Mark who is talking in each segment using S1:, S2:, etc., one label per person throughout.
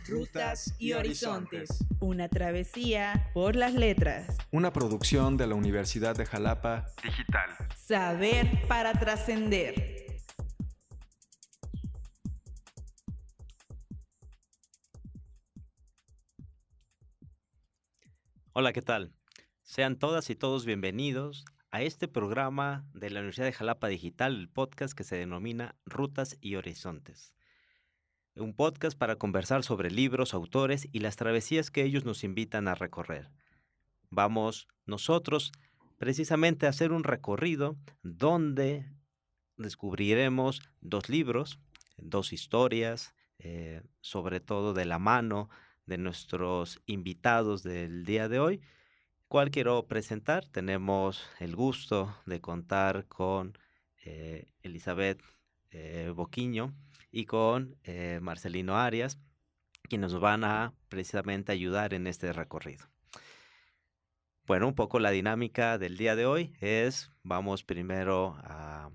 S1: Rutas y Horizontes.
S2: Una travesía por las letras.
S3: Una producción de la Universidad de Jalapa Digital.
S2: Saber para trascender.
S4: Hola, ¿qué tal? Sean todas y todos bienvenidos a este programa de la Universidad de Jalapa Digital, el podcast que se denomina Rutas y Horizontes. Un podcast para conversar sobre libros, autores y las travesías que ellos nos invitan a recorrer. Vamos nosotros precisamente a hacer un recorrido donde descubriremos 2 libros, 2 historias, sobre todo de la mano de nuestros invitados del día de hoy, cual quiero presentar. Tenemos el gusto de contar con Elizabeth Boquiño y con Marcelino Arias, quienes nos van a precisamente ayudar en este recorrido. Bueno, un poco la dinámica del día de hoy es, vamos primero a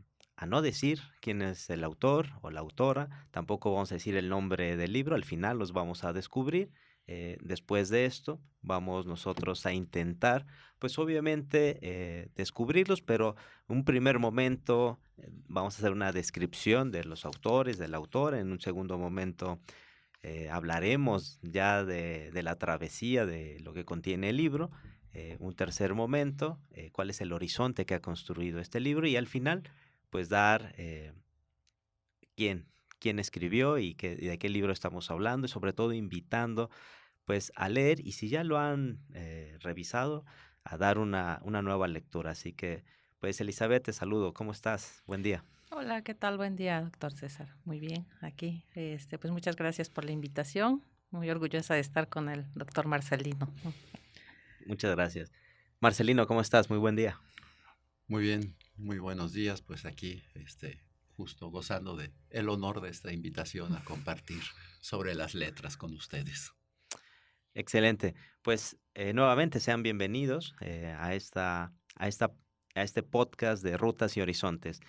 S4: no decir quién es el autor o la autora, tampoco vamos a decir el nombre del libro, al final los vamos a descubrir. Después de esto, vamos nosotros a intentar, pues obviamente, descubrirlos, pero un primer momento vamos a hacer una descripción de los autores, del autor. En un segundo momento hablaremos ya de la travesía, de lo que contiene el libro. Un tercer momento, cuál es el horizonte que ha construido este libro, y al final, pues dar quién escribió y de qué libro estamos hablando, y sobre todo invitando pues a leer, y si ya lo han revisado, a dar una nueva lectura. Así que, pues Elizabeth, te saludo. ¿Cómo estás? Buen día.
S1: Hola, ¿qué tal? Buen día, doctor César. Muy bien, aquí. Pues muchas gracias por la invitación. Muy orgullosa de estar con el doctor Marcelino.
S4: Muchas gracias. Marcelino, ¿cómo estás? Muy buen día.
S5: Muy bien, muy buenos días. Pues aquí, justo gozando de el honor de esta invitación a compartir sobre las letras con ustedes.
S4: Excelente. Pues nuevamente sean bienvenidos a este podcast de Rutas y Horizontes.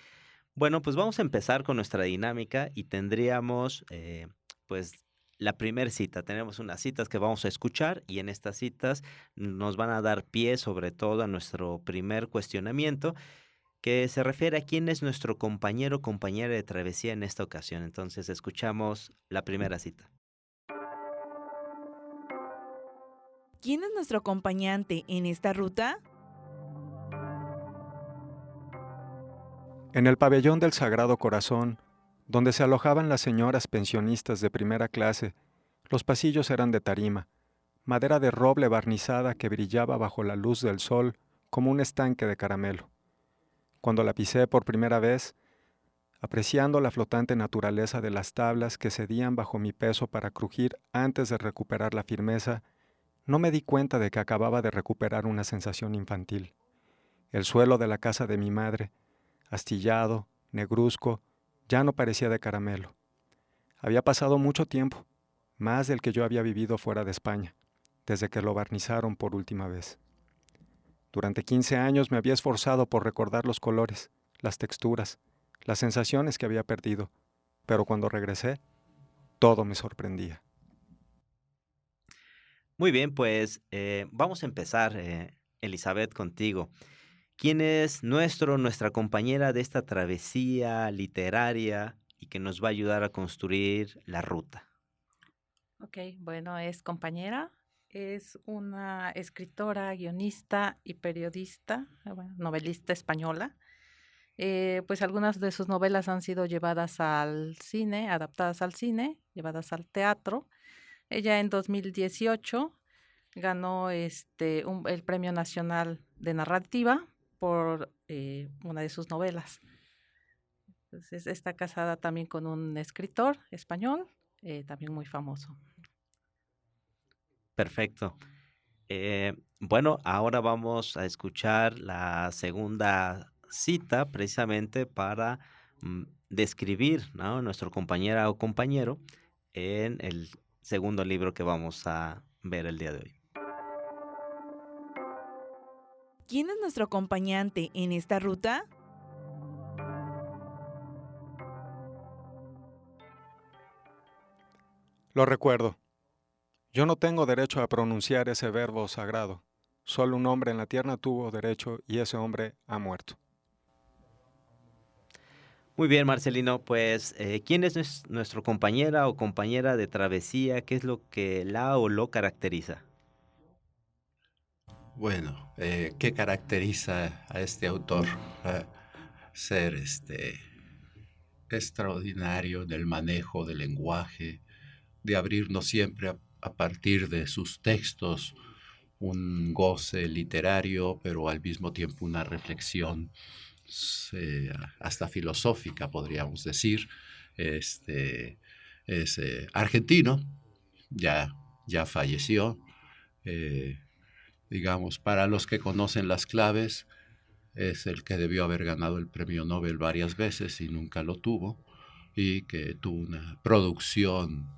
S4: Bueno, pues vamos a empezar con nuestra dinámica y tendríamos pues la primera cita. Tenemos unas citas que vamos a escuchar, y en estas citas nos van a dar pie sobre todo a nuestro primer cuestionamiento, que se refiere a quién es nuestro compañero o compañera de travesía en esta ocasión. Entonces escuchamos la primera cita.
S2: ¿Quién es nuestro acompañante en esta ruta?
S3: En el pabellón del Sagrado Corazón, donde se alojaban las señoras pensionistas de primera clase, los pasillos eran de tarima, madera de roble barnizada que brillaba bajo la luz del sol como un estanque de caramelo. Cuando la pisé por primera vez, apreciando la flotante naturaleza de las tablas que cedían bajo mi peso para crujir antes de recuperar la firmeza, no me di cuenta de que acababa de recuperar una sensación infantil. El suelo de la casa de mi madre, astillado, negruzco, ya no parecía de caramelo. Había pasado mucho tiempo, más del que yo había vivido fuera de España, desde que lo barnizaron por última vez. Durante 15 años me había esforzado por recordar los colores, las texturas, las sensaciones que había perdido, pero cuando regresé, todo me sorprendía.
S4: Muy bien, pues vamos a empezar, Elizabeth, contigo. ¿Quién es nuestra compañera de esta travesía literaria y que nos va a ayudar a construir la ruta?
S1: Ok, bueno, es compañera, es una escritora, guionista y periodista, bueno, novelista española. Pues algunas de sus novelas han sido llevadas al cine, adaptadas al cine, llevadas al teatro. Ella en 2018 ganó el Premio Nacional de Narrativa por una de sus novelas. Entonces, está casada también con un escritor español, también muy famoso.
S4: Perfecto. Bueno, ahora vamos a escuchar la segunda cita precisamente para describir, ¿no?, nuestro compañera o compañero en el segundo libro que vamos a ver el día de hoy.
S2: ¿Quién es nuestro acompañante en esta ruta?
S3: Lo recuerdo. Yo no tengo derecho a pronunciar ese verbo sagrado. Solo un hombre en la tierra tuvo derecho y ese hombre ha muerto.
S4: Muy bien, Marcelino, pues, ¿quién es nuestro compañera o compañera de travesía? ¿Qué es lo que la o lo caracteriza?
S5: Bueno, ¿qué caracteriza a este autor? Ah, Ser extraordinario en el manejo del lenguaje, de abrirnos siempre a partir de sus textos un goce literario, pero al mismo tiempo una reflexión hasta filosófica, podríamos decir. Este, es argentino, ya, ya falleció. eh, digamos, para los que conocen las claves, es el que debió haber ganado el premio Nobel varias veces y nunca lo tuvo, y que tuvo una producción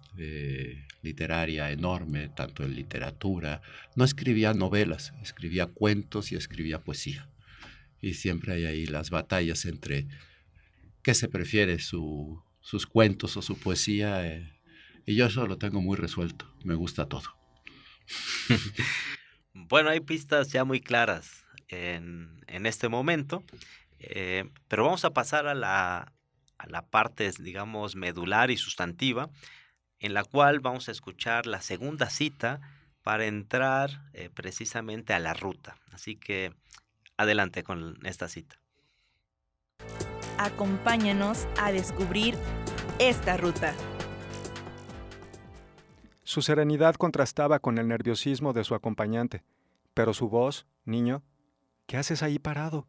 S5: literaria enorme, tanto en literatura. No escribía novelas, escribía cuentos y escribía poesía. Y siempre hay ahí las batallas entre qué se prefiere, sus cuentos o su poesía. Y yo eso lo tengo muy resuelto, me gusta todo.
S4: Bueno, hay pistas ya muy claras en este momento, pero vamos a pasar a la parte, digamos, medular y sustantiva, en la cual vamos a escuchar la segunda cita para entrar precisamente a la ruta. Así que adelante con esta cita.
S2: Acompáñanos a descubrir esta ruta.
S3: Su serenidad contrastaba con el nerviosismo de su acompañante, pero su voz, niño, ¿qué haces ahí parado?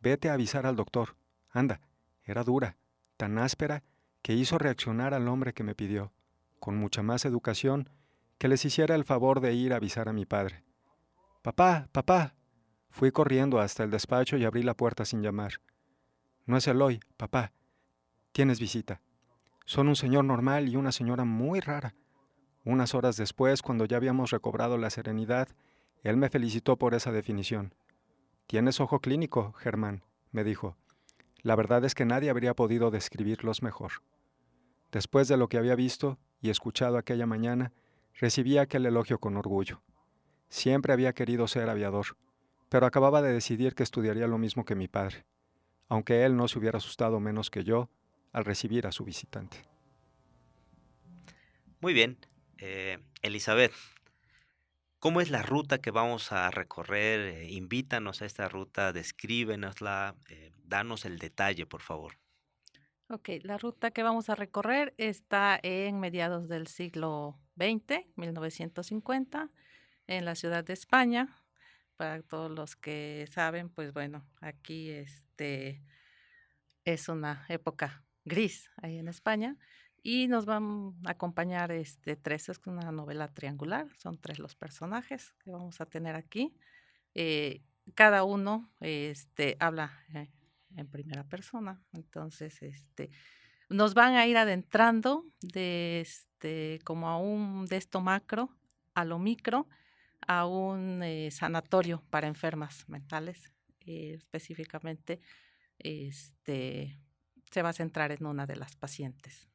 S3: Vete a avisar al doctor. Anda, era dura, tan áspera, que hizo reaccionar al hombre que me pidió, con mucha más educación, que les hiciera el favor de ir a avisar a mi padre. Papá, papá. Fui corriendo hasta el despacho y abrí la puerta sin llamar. No es Eloy, papá. Tienes visita. Son un señor normal y una señora muy rara. Unas horas después, cuando ya habíamos recobrado la serenidad, él me felicitó por esa definición. Tienes ojo clínico, Germán, me dijo. La verdad es que nadie habría podido describirlos mejor. Después de lo que había visto y escuchado aquella mañana, recibí aquel elogio con orgullo. Siempre había querido ser aviador, pero acababa de decidir que estudiaría lo mismo que mi padre, aunque él no se hubiera asustado menos que yo al recibir a su visitante.
S4: Muy bien, Elizabeth, ¿cómo es la ruta que vamos a recorrer? Invítanos a esta ruta, descríbenosla, danos el detalle, por favor.
S1: Ok, la ruta que vamos a recorrer está en mediados del siglo XX, 1950, en la ciudad de España. Para todos los que saben, pues bueno, aquí es una época gris ahí en España y nos van a acompañar tres, es una novela triangular, son tres los personajes que vamos a tener aquí. eh, Cada uno habla en primera persona, entonces nos van a ir adentrando de como a de esto macro a lo micro, a un sanatorio para enfermas mentales, específicamente este, se va a centrar en una de las pacientes.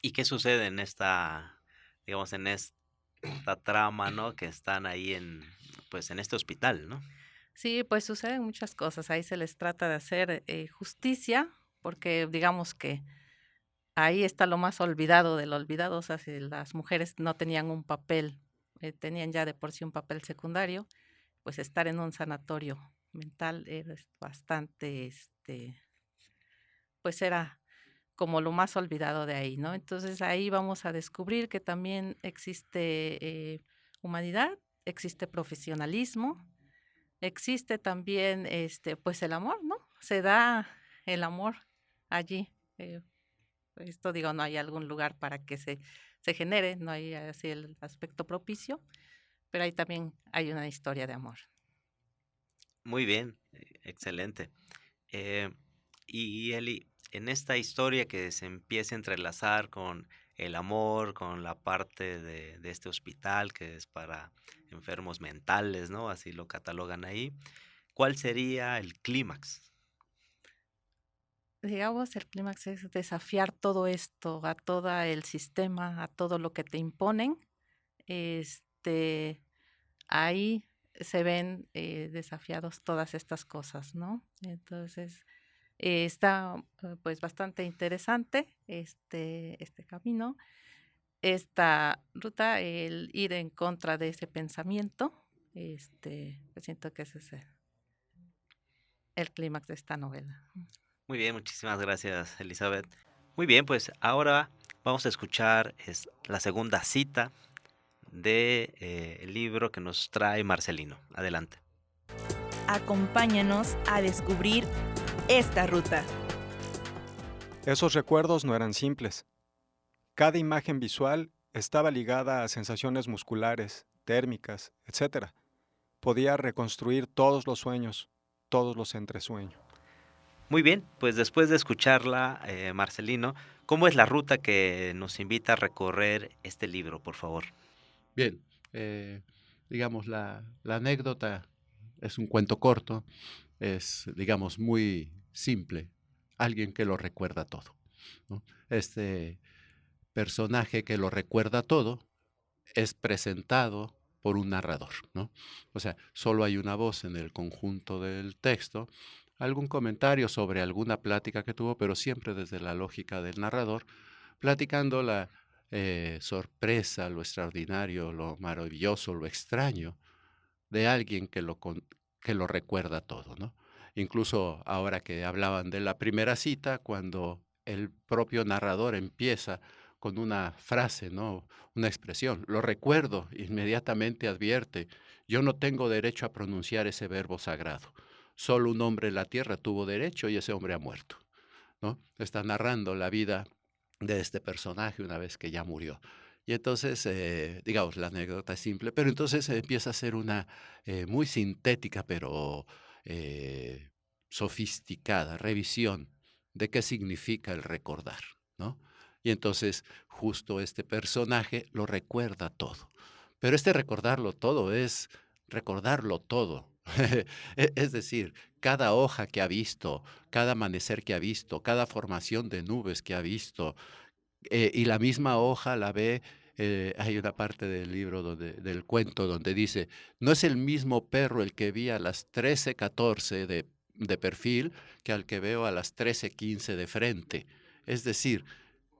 S4: ¿Y qué sucede en esta, digamos, en esta trama, ¿no? Que están ahí pues, en este hospital, ¿no?
S1: Sí, pues suceden muchas cosas. Ahí se les trata de hacer justicia, porque digamos que ahí está lo más olvidado de lo olvidado. O sea, si las mujeres no tenían un papel, tenían ya de por sí un papel secundario, pues estar en un sanatorio mental era bastante, pues era como lo más olvidado de ahí, ¿no? Entonces ahí vamos a descubrir que también existe humanidad, existe profesionalismo, existe también, pues el amor, ¿no? Se da el amor allí. Esto digo, no hay algún lugar para que se genere, no hay así el aspecto propicio, pero ahí también hay una historia de amor.
S4: Muy bien, excelente. Eh, y Eli, en esta historia que se empieza a entrelazar con el amor, con la parte de este hospital que es para enfermos mentales, ¿no? Así lo catalogan ahí. ¿Cuál sería el clímax?
S1: Digamos, el clímax es desafiar todo esto, a todo el sistema, a todo lo que te imponen, ahí se ven desafiados todas estas cosas, ¿no? Entonces, está pues bastante interesante este camino, esta ruta, el ir en contra de ese pensamiento, pues siento que ese es el clímax de esta novela.
S4: Muy bien, muchísimas gracias, Elizabeth. Muy bien, pues ahora vamos a escuchar la segunda cita de el libro que nos trae Marcelino. Adelante.
S2: Acompáñanos a descubrir esta ruta.
S3: Esos recuerdos no eran simples. Cada imagen visual estaba ligada a sensaciones musculares, térmicas, etc. Podía reconstruir todos los sueños, todos los entresueños.
S4: Muy bien, pues después de escucharla, Marcelino, ¿cómo es la ruta que nos invita a recorrer este libro, por favor?
S5: Bien, digamos, la anécdota es un cuento corto, es, digamos, muy simple, alguien que lo recuerda todo, ¿no? Este personaje que lo recuerda todo es presentado por un narrador, ¿no? O sea, solo hay una voz en el conjunto del texto, algún comentario sobre alguna plática que tuvo, pero siempre desde la lógica del narrador, platicando la sorpresa, lo extraordinario, lo maravilloso, lo extraño de alguien que lo recuerda todo, ¿no? Incluso ahora que hablaban de la primera cita, cuando el propio narrador empieza con una frase, ¿no? Una expresión, lo recuerdo, inmediatamente advierte, yo no tengo derecho a pronunciar ese verbo sagrado. Solo un hombre en la tierra tuvo derecho y ese hombre ha muerto, ¿no? Está narrando la vida de este personaje una vez que ya murió. Y entonces, digamos, la anécdota es simple, pero entonces empieza a ser una muy sintética, pero eh, sofisticada revisión de qué significa el recordar, ¿no? Y entonces justo este personaje lo recuerda todo. Pero este recordarlo todo es recordarlo todo. Es decir, cada hoja que ha visto, cada amanecer que ha visto, cada formación de nubes que ha visto, y la misma hoja la ve, hay una parte del libro del cuento donde dice, no es el mismo perro el que vi a las 13:14 de perfil que al que veo a las 13:15 de frente. Es decir,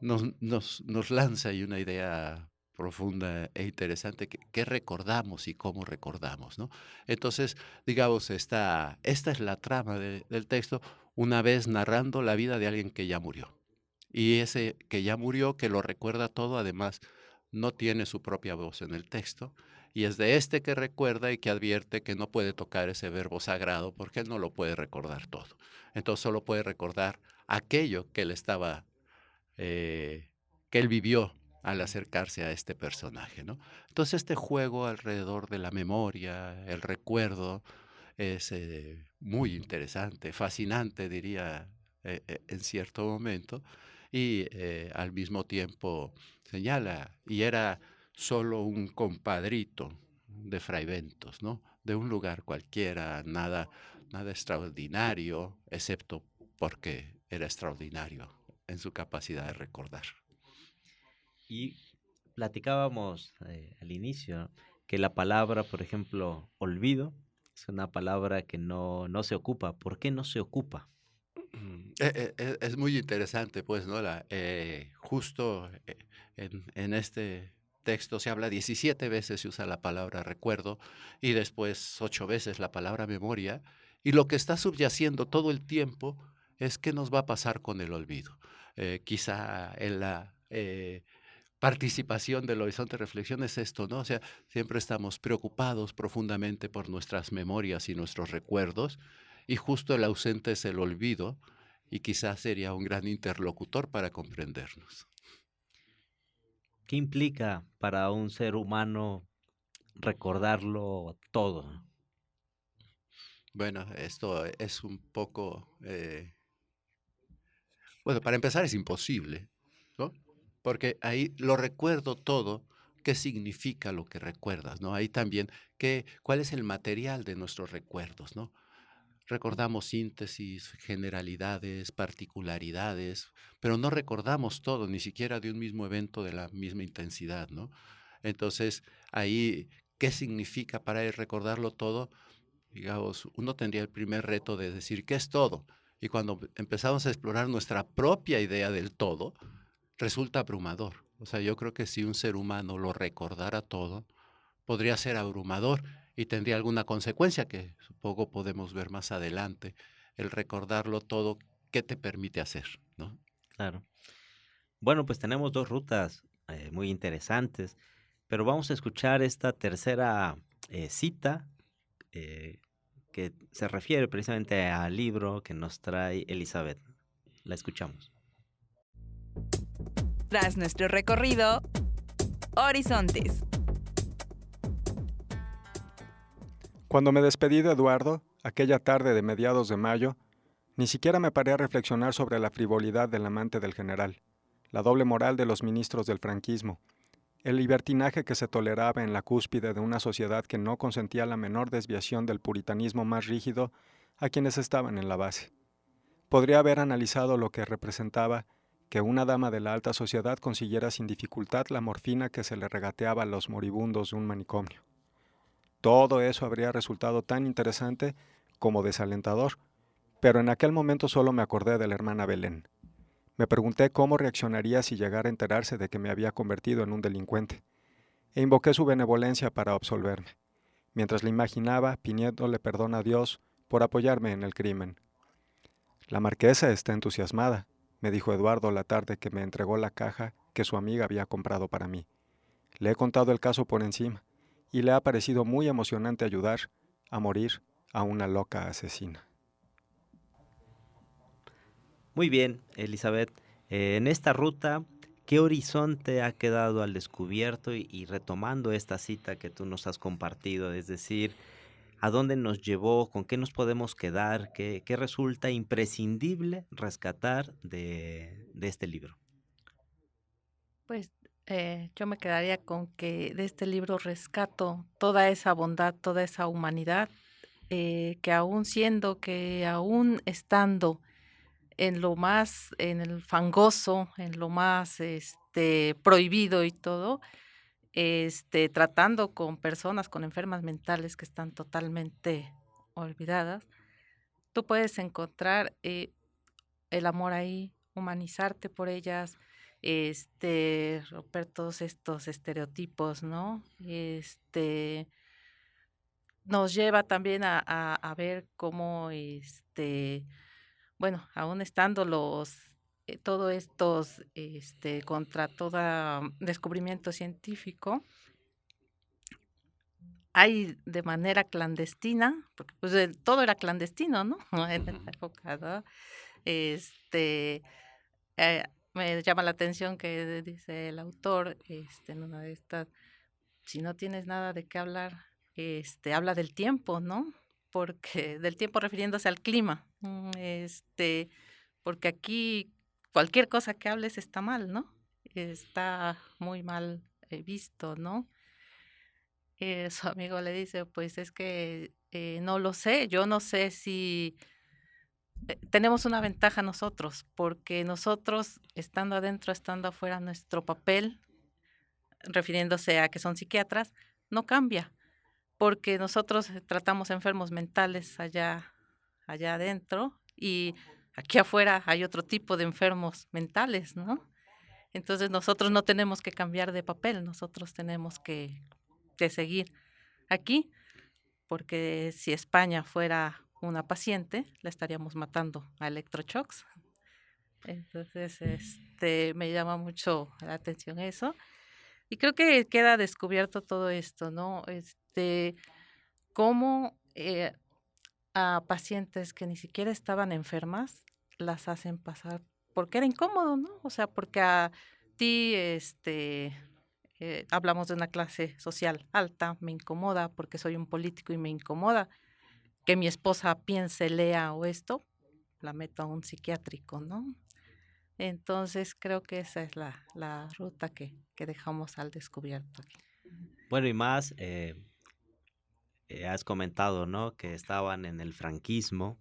S5: nos lanza ahí una idea profunda e interesante que recordamos y cómo recordamos, ¿no? Entonces, digamos, esta es la trama del texto, una vez narrando la vida de alguien que ya murió. Y ese que ya murió, que lo recuerda todo, además, no tiene su propia voz en el texto, y es de este que recuerda y que advierte que no puede tocar ese verbo sagrado porque él no lo puede recordar todo. Entonces solo puede recordar aquello que él estaba, que él vivió al acercarse a este personaje, ¿no? Entonces este juego alrededor de la memoria, el recuerdo, es muy interesante, fascinante, diría, en cierto momento, y al mismo tiempo señala, y era solo un compadrito de Fray Bentos, ¿no? De un lugar cualquiera, nada extraordinario, excepto porque era extraordinario en su capacidad de recordar.
S4: Y platicábamos al inicio que la palabra, por ejemplo, olvido, es una palabra que no se ocupa. ¿Por qué no se ocupa?
S5: Es muy interesante, pues, ¿no? Justo en este texto se habla 17 veces, se usa la palabra recuerdo y después 8 veces la palabra memoria, y lo que está subyaciendo todo el tiempo es qué nos va a pasar con el olvido. Quizá en la participación del Horizonte Reflexión es esto, ¿no? O sea, siempre estamos preocupados profundamente por nuestras memorias y nuestros recuerdos, y justo el ausente es el olvido, y quizás sería un gran interlocutor para comprendernos.
S4: ¿Qué implica para un ser humano recordarlo todo?
S5: Bueno, esto es un poco, bueno, para empezar es imposible, ¿no? Porque ahí lo recuerdo todo. ¿Qué significa lo que recuerdas, no? Ahí también, ¿cuál es el material de nuestros recuerdos, no? Recordamos síntesis, generalidades, particularidades, pero no recordamos todo, ni siquiera de un mismo evento de la misma intensidad, ¿no? Entonces, ahí, ¿qué significa para él recordarlo todo? Digamos, uno tendría el primer reto de decir, ¿qué es todo? Y cuando empezamos a explorar nuestra propia idea del todo, resulta abrumador. O sea, yo creo que si un ser humano lo recordara todo, podría ser abrumador y tendría alguna consecuencia que supongo podemos ver más adelante. El recordarlo todo, ¿qué te permite hacer? ¿No?
S4: Claro. Bueno, pues tenemos 2 rutas muy interesantes, pero vamos a escuchar esta tercera cita eh, que se refiere precisamente al libro que nos trae Elizabeth. La escuchamos.
S2: Tras nuestro recorrido, Horizontes.
S3: Cuando me despedí de Eduardo, aquella tarde de mediados de mayo, ni siquiera me paré a reflexionar sobre la frivolidad del amante del general, la doble moral de los ministros del franquismo, el libertinaje que se toleraba en la cúspide de una sociedad que no consentía la menor desviación del puritanismo más rígido a quienes estaban en la base. Podría haber analizado lo que representaba que una dama de la alta sociedad consiguiera sin dificultad la morfina que se le regateaba a los moribundos de un manicomio. Todo eso habría resultado tan interesante como desalentador, pero en aquel momento solo me acordé de la hermana Belén. Me pregunté cómo reaccionaría si llegara a enterarse de que me había convertido en un delincuente, e invoqué su benevolencia para absolverme, mientras le imaginaba pidiéndole perdón a Dios por apoyarme en el crimen. La marquesa está entusiasmada, me dijo Eduardo la tarde que me entregó la caja que su amiga había comprado para mí. Le he contado el caso por encima, y le ha parecido muy emocionante ayudar a morir a una loca asesina.
S4: Muy bien, Elizabeth. En esta ruta, ¿qué horizonte ha quedado al descubierto y retomando esta cita que tú nos has compartido? Es decir, ¿a dónde nos llevó? ¿Con qué nos podemos quedar? ¿Qué resulta imprescindible rescatar de este libro?
S1: Pues yo me quedaría con que de este libro rescato toda esa bondad, toda esa humanidad, que aún estando en lo más, en el fangoso, en lo más prohibido y todo, tratando con personas con enfermas mentales que están totalmente olvidadas, tú puedes encontrar el amor ahí, humanizarte por ellas, romper todos estos estereotipos, ¿no? Nos lleva también a ver cómo, bueno, aún estando todos estos, contra todo descubrimiento científico, hay de manera clandestina, porque pues todo era clandestino, ¿no? En esa época, ¿no? Este, eh, Me llama la atención que dice el autor, en una de estas, si no tienes nada de qué hablar, habla del tiempo, ¿no? Porque del tiempo refiriéndose al clima, porque aquí cualquier cosa que hables está mal, ¿no? Está muy mal visto, ¿no? Su amigo le dice, pues es que no lo sé, yo no sé si tenemos una ventaja nosotros, porque nosotros, estando adentro, estando afuera, nuestro papel, refiriéndose a que son psiquiatras, no cambia, porque nosotros tratamos enfermos mentales allá adentro y aquí afuera hay otro tipo de enfermos mentales, ¿no? Entonces nosotros no tenemos que cambiar de papel, nosotros tenemos que seguir aquí, porque si España fuera una paciente, la estaríamos matando a electroshocks. Entonces, me llama mucho la atención eso. Y creo que queda descubierto todo esto, ¿no? Cómo a pacientes que ni siquiera estaban enfermas las hacen pasar porque era incómodo, ¿no? O sea, porque a ti, hablamos de una clase social alta, me incomoda porque soy un político y me incomoda que mi esposa piense, lea o esto, la meto a un psiquiátrico, ¿no? Entonces creo que esa es la ruta que dejamos al descubierto aquí.
S4: Bueno, y más, has comentado, ¿no? Que estaban en el franquismo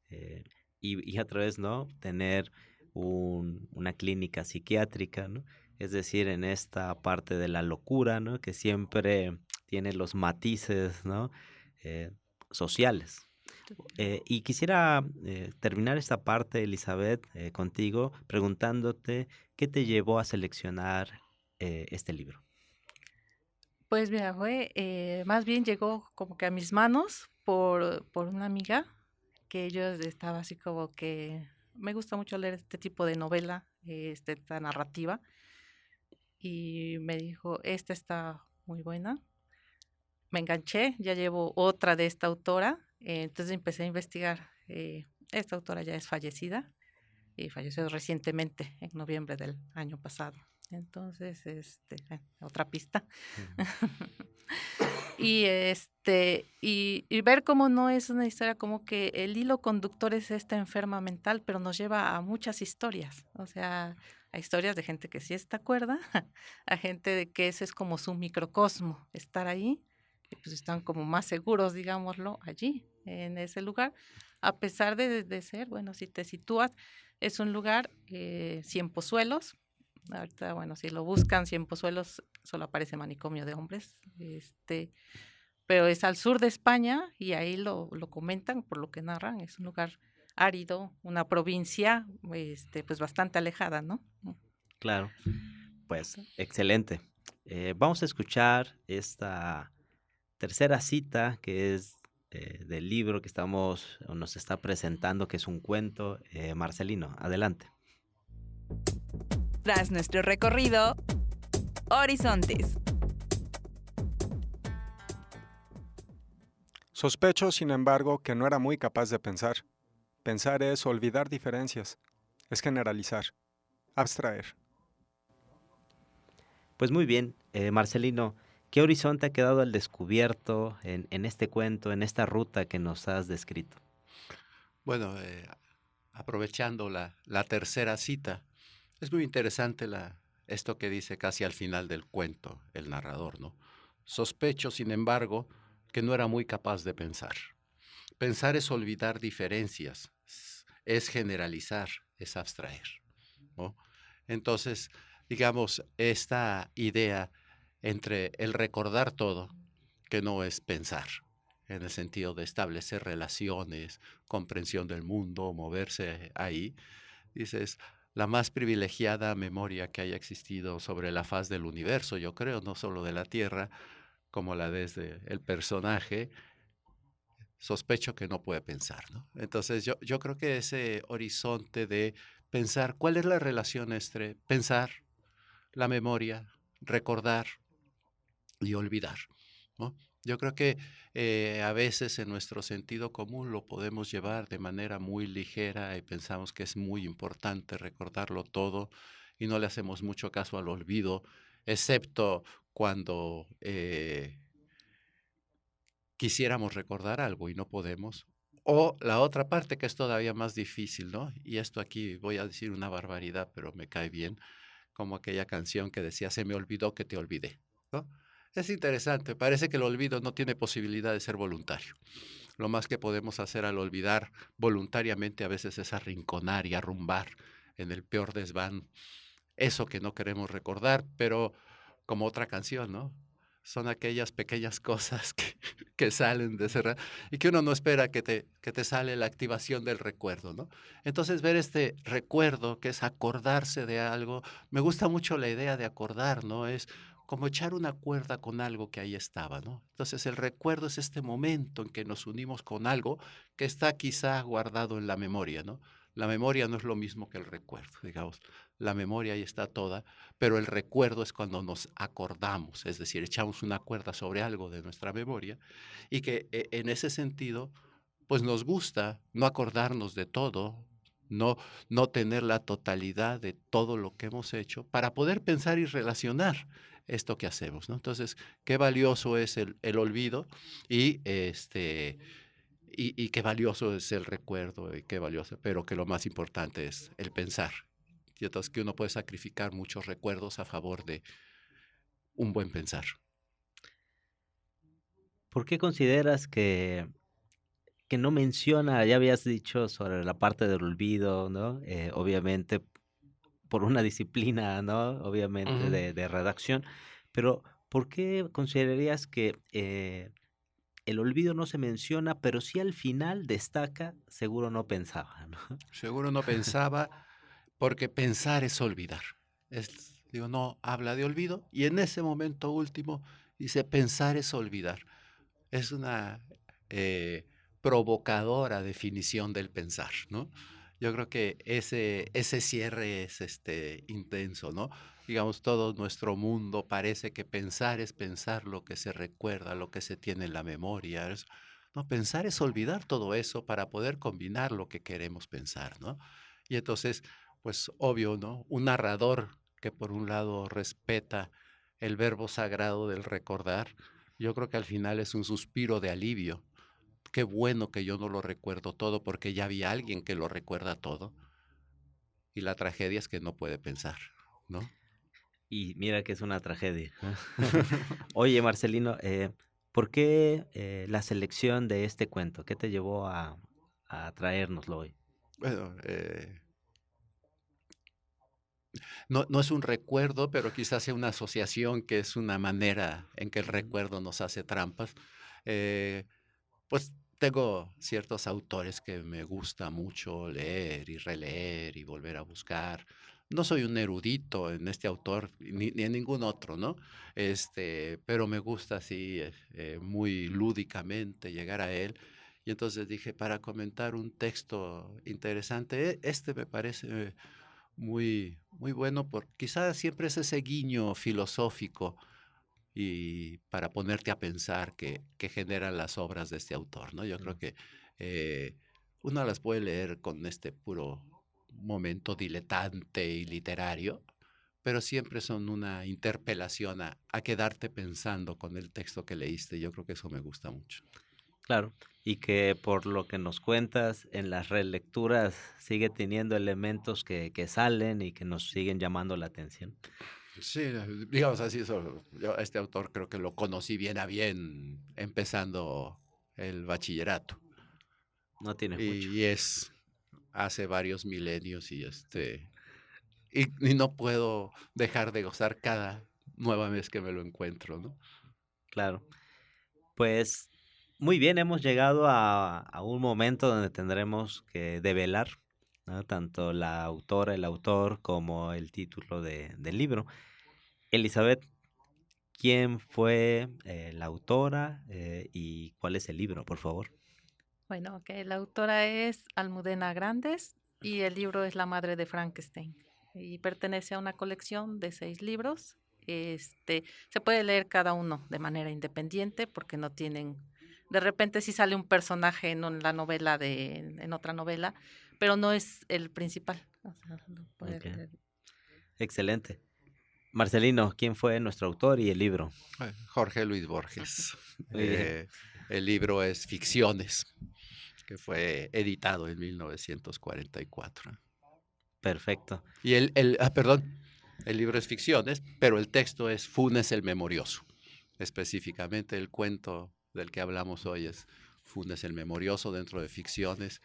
S4: eh, y a través, ¿no? Tener una clínica psiquiátrica, ¿no? es decir, en esta parte de la locura, ¿no? Que siempre tiene los matices, ¿no? Eh, sociales. Y quisiera terminar esta parte, Elizabeth, contigo, preguntándote qué te llevó a seleccionar este libro.
S1: Pues mira, más bien llegó como que a mis manos por una amiga, que yo estaba así como que me gusta mucho leer este tipo de novela, esta narrativa, y me dijo, esta está muy buena. Me enganché, ya llevo otra de esta autora, entonces empecé a investigar. Esta autora ya es fallecida y falleció recientemente, en noviembre del año pasado. Entonces, otra pista.
S4: Ujú.
S1: Y ver cómo no es una historia, como que el hilo conductor es esta enferma mental, pero nos lleva a muchas historias. O sea, a historias de gente que sí está cuerda, a gente de que ese es como su microcosmo, estar ahí, y pues están como más seguros, digámoslo, allí, en ese lugar, a pesar de ser, bueno, si te sitúas, es un lugar, Ciempozuelos. Ahorita, bueno, si lo buscan, Ciempozuelos, solo aparece manicomio de hombres, pero es al sur de España y ahí lo comentan, por lo que narran, es un lugar árido, una provincia, pues bastante alejada, ¿no?
S4: Claro, pues excelente. Vamos a escuchar esta tercera cita que es del libro que nos está presentando, que es un cuento. Marcelino, adelante.
S2: Tras nuestro recorrido, Horizontes.
S3: Sospecho, sin embargo, que no era muy capaz de pensar. Pensar es olvidar diferencias, es generalizar, abstraer.
S4: Pues muy bien, Marcelino, ¿qué horizonte ha quedado al descubierto en este cuento, en esta ruta que nos has descrito?
S5: Bueno, aprovechando la tercera cita, es muy interesante esto que dice casi al final del cuento el narrador, ¿no? Sospecho, sin embargo, que no era muy capaz de pensar. Pensar es olvidar diferencias, es generalizar, es abstraer, ¿no? Entonces, digamos, esta idea entre el recordar todo, que no es pensar, en el sentido de establecer relaciones, comprensión del mundo, moverse ahí, dices, la más privilegiada memoria que haya existido sobre la faz del universo, yo creo, no solo de la Tierra, como la desde el personaje, sospecho que no puede pensar, ¿no? Entonces yo creo que ese horizonte de pensar cuál es la relación entre pensar, la memoria, recordar y olvidar, ¿no? Yo creo que a veces en nuestro sentido común lo podemos llevar de manera muy ligera y pensamos que es muy importante recordarlo todo y no le hacemos mucho caso al olvido, excepto cuando quisiéramos recordar algo y no podemos. O la otra parte que es todavía más difícil, ¿no? Y esto aquí voy a decir una barbaridad, pero me cae bien, como aquella canción que decía, se me olvidó que te olvidé, ¿no? Es interesante, parece que el olvido no tiene posibilidad de ser voluntario. Lo más que podemos hacer al olvidar voluntariamente a veces es arrinconar y arrumbar en el peor desván eso que no queremos recordar, pero como otra canción, ¿no? Son aquellas pequeñas cosas que salen de cerrar y que uno no espera que te sale la activación del recuerdo, ¿no? Entonces, ver este recuerdo, que es acordarse de algo, me gusta mucho la idea de acordar, ¿no? Es como echar una cuerda con algo que ahí estaba, ¿no? Entonces, el recuerdo es este momento en que nos unimos con algo que está quizá guardado en la memoria, ¿no? La memoria no es lo mismo que el recuerdo, digamos. La memoria ahí está toda, pero el recuerdo es cuando nos acordamos, es decir, echamos una cuerda sobre algo de nuestra memoria y que en ese sentido, pues nos gusta no acordarnos de todo, no tener la totalidad de todo lo que hemos hecho para poder pensar y relacionar esto que hacemos, ¿no? Entonces, qué valioso es el olvido y y qué valioso es el recuerdo y qué valioso, pero que lo más importante es el pensar. Y entonces que uno puede sacrificar muchos recuerdos a favor de un buen pensar.
S4: ¿Por qué consideras que no menciona, ya habías dicho sobre la parte del olvido, ¿no? Obviamente por una disciplina, ¿no? Obviamente de redacción, pero ¿por qué considerarías que el olvido no se menciona, pero sí al final destaca, seguro no pensaba, ¿no?
S5: Seguro no pensaba, porque pensar es olvidar. No, habla de olvido y en ese momento último dice pensar es olvidar. Es una provocadora definición del pensar, ¿no? Yo creo que ese cierre es intenso, ¿no? Digamos, todo nuestro mundo parece que pensar es pensar lo que se recuerda, lo que se tiene en la memoria. No, pensar es olvidar todo eso para poder combinar lo que queremos pensar, ¿no? Y entonces, pues obvio, ¿no? Un narrador que por un lado respeta el verbo sagrado del recordar, yo creo que al final es un suspiro de alivio. Qué bueno que yo no lo recuerdo todo porque ya había alguien que lo recuerda todo. Y la tragedia es que no puede pensar, ¿no?
S4: Y mira que es una tragedia. Oye, Marcelino, ¿por qué la selección de este cuento? ¿Qué te llevó a traérnoslo hoy?
S5: Bueno, no es un recuerdo, pero quizás sea una asociación que es una manera en que el recuerdo nos hace trampas. Pues tengo ciertos autores que me gusta mucho leer y releer y volver a buscar. No soy un erudito en este autor ni en ningún otro, ¿no? Pero me gusta así muy lúdicamente llegar a él. Y entonces dije, para comentar un texto interesante, me parece muy, muy bueno, porque quizás siempre es ese guiño filosófico y para ponerte a pensar que generan las obras de este autor, ¿no? Yo creo que uno las puede leer con este puro momento diletante y literario, pero siempre son una interpelación a quedarte pensando con el texto que leíste. Yo creo que eso me gusta mucho.
S4: Claro, y que por lo que nos cuentas, en las relecturas sigue teniendo elementos que salen y que nos siguen llamando la atención.
S5: Sí, digamos así, yo a este autor creo que lo conocí bien a bien empezando el bachillerato.
S4: No tiene mucho.
S5: Y es hace varios milenios y no puedo dejar de gozar cada nueva vez que me lo encuentro, ¿no?
S4: Claro. Pues muy bien, hemos llegado a un momento donde tendremos que develar, ¿no? Tanto la autora, el autor, como el título del libro. Elizabeth, ¿quién fue la autora y cuál es el libro, por favor?
S1: Bueno, ok, la autora es Almudena Grandes y el libro es La madre de Frankenstein y pertenece a una colección de 6 libros. Se puede leer cada uno de manera independiente porque no tienen, de repente sí sale un personaje en la novela en otra novela, pero no es el principal. O sea, lo puede
S4: Ok.
S1: leer.
S4: Excelente. Marcelino, ¿quién fue nuestro autor y el libro?
S5: Jorge Luis Borges.
S4: Muy bien.
S5: El libro es Ficciones, que fue editado en 1944.
S4: Perfecto.
S5: Y perdón, el libro es Ficciones, pero el texto es Funes el Memorioso. Específicamente el cuento del que hablamos hoy es Funes el Memorioso dentro de Ficciones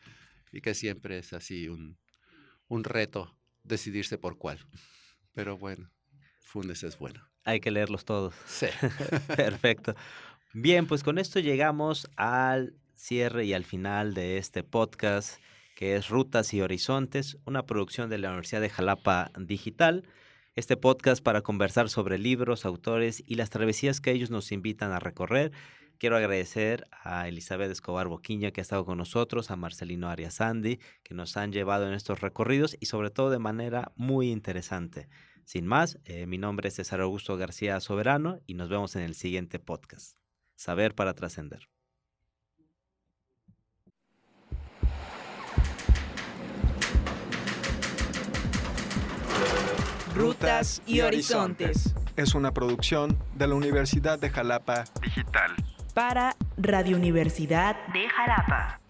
S5: y que siempre es así un reto decidirse por cuál. Pero bueno, Funes es bueno.
S4: Hay que leerlos todos.
S5: Sí.
S4: Perfecto. Bien, pues con esto llegamos al cierre y al final de este podcast, que es Rutas y Horizontes, una producción de la Universidad de Jalapa Digital. Este podcast para conversar sobre libros, autores y las travesías que ellos nos invitan a recorrer. Quiero agradecer a Elizabeth Escobar Boquiño, que ha estado con nosotros, a Marcelino Ariasandi, que nos han llevado en estos recorridos y sobre todo de manera muy interesante. Sin más, mi nombre es César Augusto García Soberano y nos vemos en el siguiente podcast. Saber para trascender.
S2: Rutas y Horizontes.
S3: Es una producción de la Universidad de Jalapa Digital.
S2: Para Radio Universidad de Jalapa.